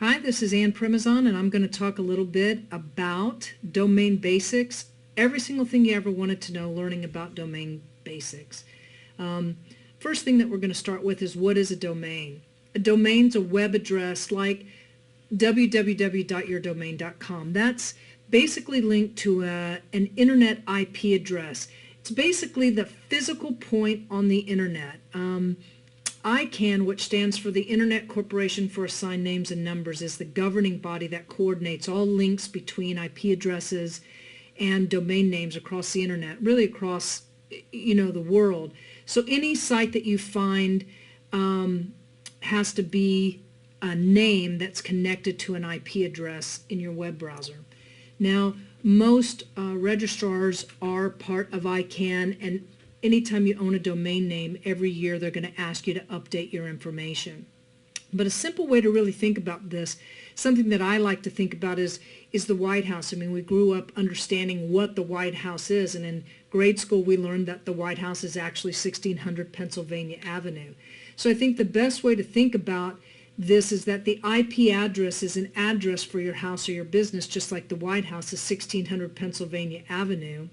Hi, this is Ann Primazon, and I'm going to talk a little bit about domain basics. Every single thing you ever wanted to know, learning about domain basics. First thing that we're going to start with is, what is a domain? A domain's a web address like www.yourdomain.com. That's basically linked to an internet IP address. It's basically the physical point on the internet. ICANN, which stands for the Internet Corporation for Assigned Names and Numbers, is the governing body that coordinates all links between IP addresses and domain names across the internet, really across, the world. So any site that you find has to be a name that's connected to an IP address in your web browser. Now, most registrars are part of ICANN, and anytime you own a domain name, every year they're going to ask you to update your information. But a simple way to really think about this, something that I like to think about is the White House. I mean, we grew up understanding what the White House is, and in grade school we learned that the White House is actually 1600 Pennsylvania Avenue. So I think the best way to think about this is that the IP address is an address for your house or your business, just like the White House is 1600 Pennsylvania Avenue.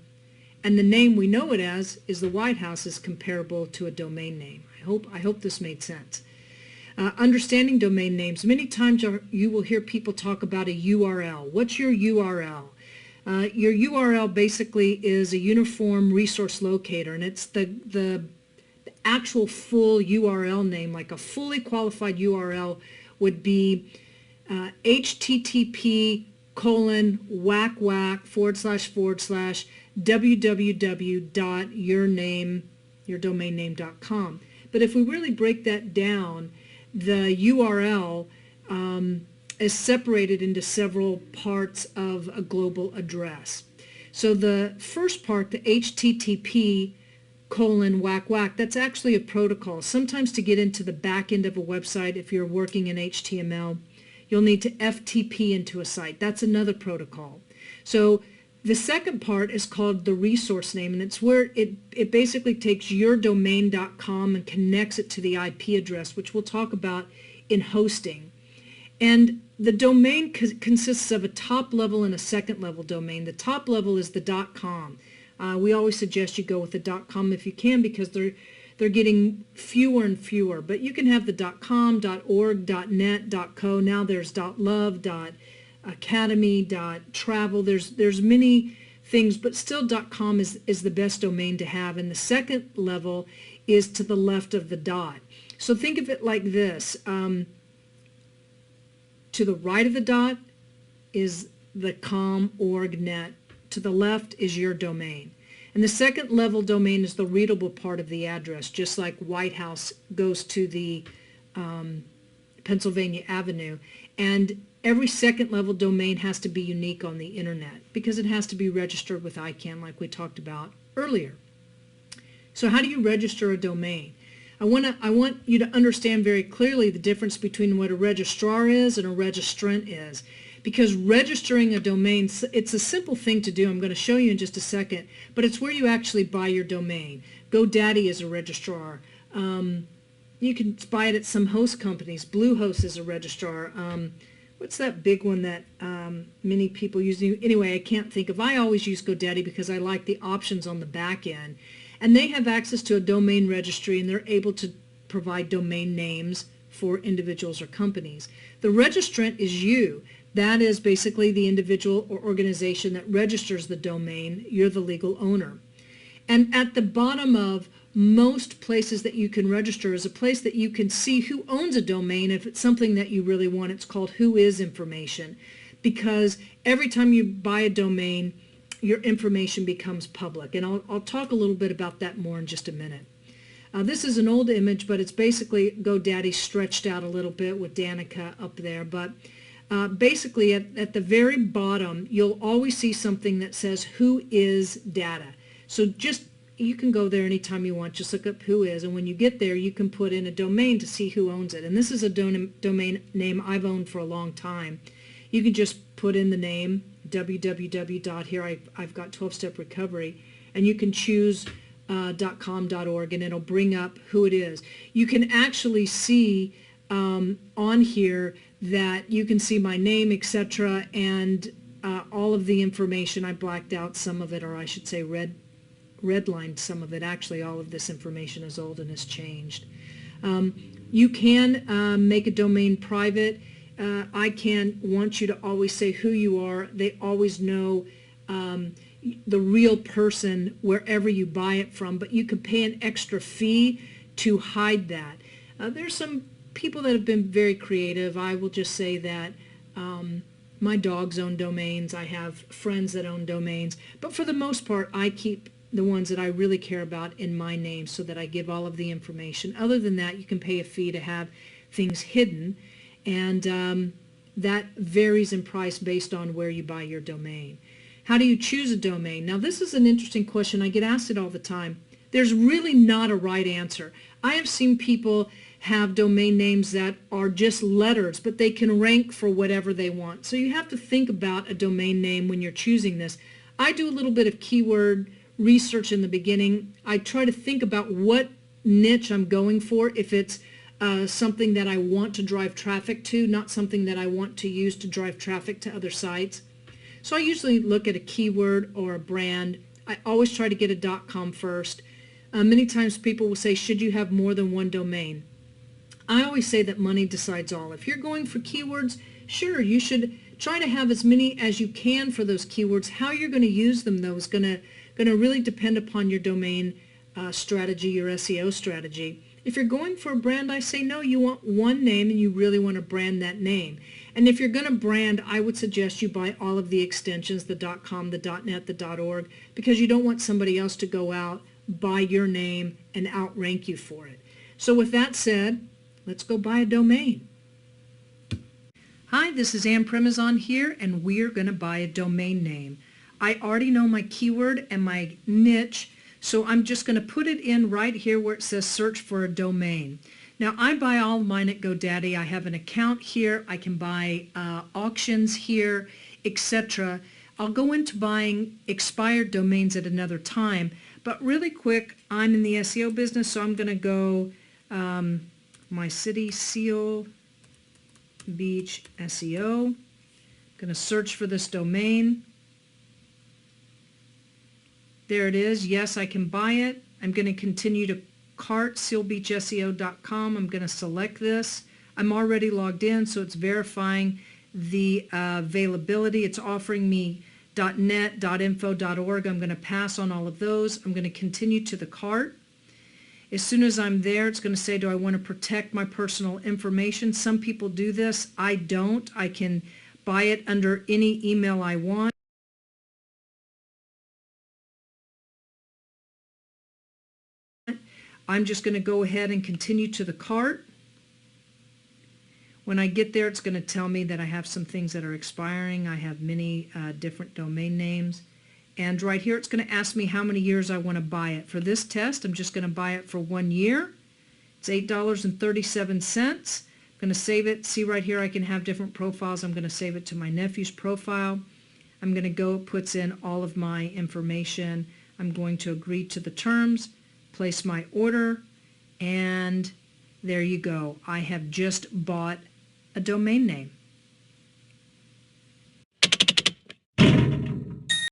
And the name we know it as is the White House is comparable to a domain name. I hope this made sense. Understanding domain names. Many times you will hear people talk about a URL. What's your URL? Your URL basically is a uniform resource locator, and it's the actual full URL name. Like a fully qualified URL would be http:// www.yourdomain.com. But if we really break that down, the URL is separated into several parts of a global address. So the first part, the http://, that's actually a protocol. Sometimes to get into the back end of a website, if you're working in HTML, you'll need to FTP into a site. That's another protocol. So the second part is called the resource name, and it's where it basically takes yourdomain.com and connects it to the IP address, which we'll talk about in hosting. And the domain consists of a top level and a second level domain. The top level is the .com. We always suggest you go with the .com if you can, because they're getting fewer and fewer. But you can have the .com, .org, .net, .co. Now there's .love, .academy, .travel. There's many things, but still .com is the best domain to have. And the second level is to the left of the dot. So think of it like this. To the right of the dot is the com, org, net. To the left is your domain. And the second level domain is the readable part of the address, just like White House goes to the Pennsylvania Avenue. And every second level domain has to be unique on the internet because it has to be registered with ICANN, like we talked about earlier. So how do you register a domain? I want you to understand very clearly the difference between what a registrar is and a registrant is. Because registering a domain, it's a simple thing to do. I'm going to show you in just a second, but it's where you actually buy your domain. GoDaddy is a registrar. You can buy it at some host companies. Bluehost is a registrar. What's that big one that many people use? Anyway, I can't think of. I always use GoDaddy because I like the options on the back end. And they have access to a domain registry, and they're able to provide domain names for individuals or companies. The registrant is you. That is basically the individual or organization that registers the domain. You're the legal owner. And at the bottom of most places that you can register is a place that you can see who owns a domain. If it's something that you really want, it's called Who Is Information, because every time you buy a domain, your information becomes public. And I'll talk a little bit about that more in just a minute. This is an old image, but it's basically GoDaddy stretched out a little bit with Danica up there. But basically at the very bottom, you'll always see something that says Who Is Data. So you can go there anytime you want. Just look up Who Is, and when you get there, you can put in a domain to see who owns it. And this is a domain name I've owned for a long time. You can just put in the name, www. Here I've got 12-step recovery, and you can choose .com, .org, and it'll bring up who it is. You can actually see on here that you can see my name, etc., and all of the information. I blacked out some of it, or I should say redlined some of it. Actually, all of this information is old and has changed. You can make a domain private. I can want you to always say who you are. They always know the real person wherever you buy it from, but you can pay an extra fee to hide that. There's some people that have been very creative. I will just say that my dogs own domains. I have friends that own domains, but for the most part, I keep the ones that I really care about in my name so that I give all of the information. Other than that, you can pay a fee to have things hidden, and that varies in price based on where you buy your domain. How do you choose a domain? Now, this is an interesting question. I get asked it all the time. There's really not a right answer. I have seen people have domain names that are just letters, but they can rank for whatever they want. So you have to think about a domain name when you're choosing this. I do a little bit of keyword research in the beginning. I try to think about what niche I'm going for. If it's something that I want to drive traffic to, not something that I want to use to drive traffic to other sites. So I usually look at a keyword or a brand. I always try to get a .com first. Many times people will say, should you have more than one domain? I always say that money decides all. If you're going for keywords, sure, you should try to have as many as you can for those keywords. How you're going to use them, though, is going to really depend upon your domain strategy, your SEO strategy. If you're going for a brand, I say no, you want one name and you really want to brand that name. And if you're going to brand, I would suggest you buy all of the extensions, the .com, the .net, the .org, because you don't want somebody else to go out, buy your name, and outrank you for it. So with that said, let's go buy a domain. Hi, this is Ann Premazon here, and we're going to buy a domain name. I already know my keyword and my niche, so I'm just going to put it in right here where it says search for a domain. Now, I buy all of mine at GoDaddy. I have an account here. I can buy auctions here, etc. I'll go into buying expired domains at another time, but really quick, I'm in the SEO business, so I'm going to go my city, Seal Beach SEO. I'm going to search for this domain. There it is. Yes, I can buy it. I'm going to continue to cart, sealbeachseo.com. I'm going to select this. I'm already logged in, so it's verifying the availability. It's offering me .net, .info, .org. I'm going to pass on all of those. I'm going to continue to the cart. As soon as I'm there, it's going to say, do I want to protect my personal information? Some people do this. I don't. I can buy it under any email I want. I'm just going to go ahead and continue to the cart. When I get there, it's going to tell me that I have some things that are expiring. I have many different domain names. And right here, it's going to ask me how many years I want to buy it. For this test, I'm just going to buy it for 1 year. It's $8.37. I'm going to save it. See right here, I can have different profiles. I'm going to save it to my nephew's profile. I'm going to go, it puts in all of my information. I'm going to agree to the terms, place my order, and there you go. I have just bought a domain name.